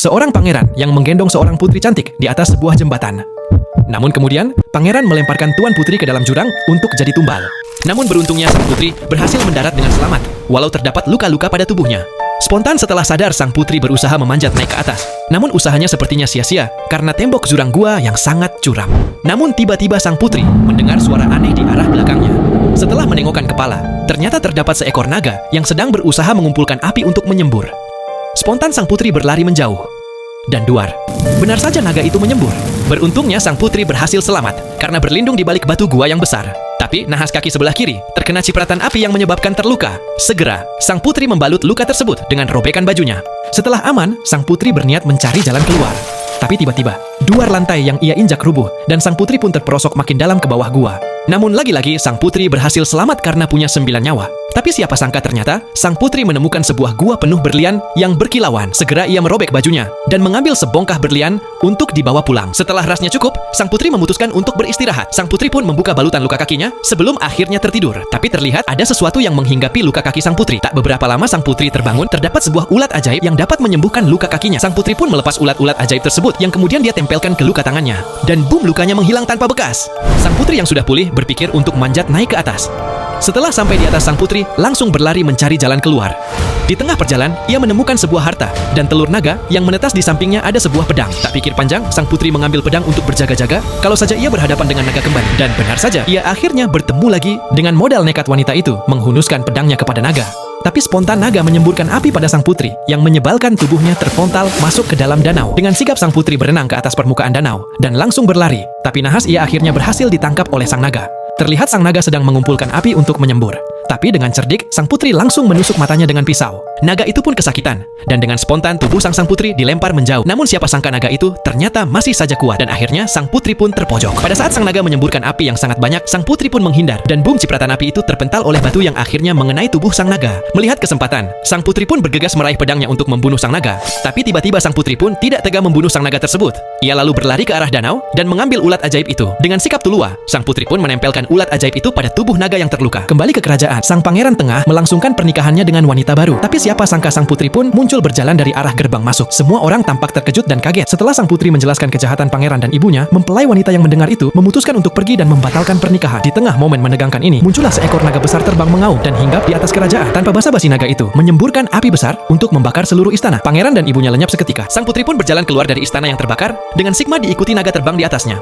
seorang pangeran yang menggendong seorang putri cantik di atas sebuah jembatan. Namun kemudian, pangeran melemparkan tuan putri ke dalam jurang untuk jadi tumbal. Namun beruntungnya sang putri berhasil mendarat dengan selamat, walau terdapat luka-luka pada tubuhnya. Spontan setelah sadar, sang putri berusaha memanjat naik ke atas. Namun usahanya sepertinya sia-sia karena tembok jurang gua yang sangat curam. Namun tiba-tiba sang putri mendengar suara aneh di arah belakangnya. Setelah menengokkan kepala, ternyata terdapat seekor naga yang sedang berusaha mengumpulkan api untuk menyembur. Spontan sang putri berlari menjauh. Dan duar, benar saja naga itu menyembur. Beruntungnya sang putri berhasil selamat karena berlindung di balik batu gua yang besar. Tapi nahas kaki sebelah kiri terkena cipratan api yang menyebabkan terluka. Segera, sang putri membalut luka tersebut dengan robekan bajunya. Setelah aman, sang putri berniat mencari jalan keluar. Tapi tiba-tiba, duar lantai yang ia injak rubuh dan sang putri pun terperosok makin dalam ke bawah gua. Namun lagi-lagi sang putri berhasil selamat karena punya 9 nyawa. Tapi siapa sangka ternyata sang putri menemukan sebuah gua penuh berlian yang berkilauan. Segera ia merobek bajunya dan mengambil sebongkah berlian untuk dibawa pulang. Setelah rasnya cukup, sang putri memutuskan untuk beristirahat. Sang putri pun membuka balutan luka kakinya sebelum akhirnya tertidur. Tapi terlihat ada sesuatu yang menghinggapi luka kaki sang putri. Tak beberapa lama sang putri terbangun, terdapat sebuah ulat ajaib yang dapat menyembuhkan luka kakinya. Sang putri pun melepas ulat-ulat ajaib tersebut yang kemudian dia tempelkan ke luka tangannya. Dan boom, lukanya menghilang tanpa bekas. Sang putri yang sudah pulih berpikir untuk manjat naik ke atas. Setelah sampai di atas, sang putri langsung berlari mencari jalan keluar. Di tengah perjalanan, ia menemukan sebuah harta dan telur naga yang menetas di sampingnya ada sebuah pedang. Tak pikir panjang, sang putri mengambil pedang untuk berjaga-jaga kalau saja ia berhadapan dengan naga kembali. Dan benar saja, ia akhirnya bertemu lagi dengan modal nekat wanita itu menghunuskan pedangnya kepada naga. Tapi spontan naga menyemburkan api pada sang putri yang menyebalkan tubuhnya terpontal masuk ke dalam danau. Dengan sigap sang putri berenang ke atas permukaan danau dan langsung berlari. Tapi nahas ia akhirnya berhasil ditangkap oleh sang naga. Terlihat sang naga sedang mengumpulkan api untuk menyembur. Tapi dengan cerdik, sang putri langsung menusuk matanya dengan pisau. Naga itu pun kesakitan, dan dengan spontan tubuh sang putri dilempar menjauh. Namun siapa sangka naga itu ternyata masih saja kuat, dan akhirnya sang putri pun terpojok. Pada saat sang naga menyemburkan api yang sangat banyak, sang putri pun menghindar, dan boom, cipratan api itu terpental oleh batu yang akhirnya mengenai tubuh sang naga. Melihat kesempatan, sang putri pun bergegas meraih pedangnya untuk membunuh sang naga. Tapi tiba-tiba sang putri pun tidak tega membunuh sang naga tersebut. Ia lalu berlari ke arah danau dan mengambil ulat ajaib itu. Dengan sikap tulua, sang putri pun menempelkan ulat ajaib itu pada tubuh naga yang terluka. Kembali ke kerajaan, sang pangeran tengah melangsungkan pernikahannya dengan wanita baru. Tapi siapa sangka sang putri pun muncul berjalan dari arah gerbang masuk. Semua orang tampak terkejut dan kaget. Setelah sang putri menjelaskan kejahatan pangeran dan ibunya, mempelai wanita yang mendengar itu memutuskan untuk pergi dan membatalkan pernikahan. Di tengah momen menegangkan ini, muncullah seekor naga besar terbang mengaum dan hinggap di atas kerajaan. Tanpa basa-basi, naga itu menyemburkan api besar untuk membakar seluruh istana. Pangeran dan ibunya lenyap seketika. Sang putri pun berjalan keluar dari istana yang terbakar dengan Sigma diikuti naga terbang di atasnya.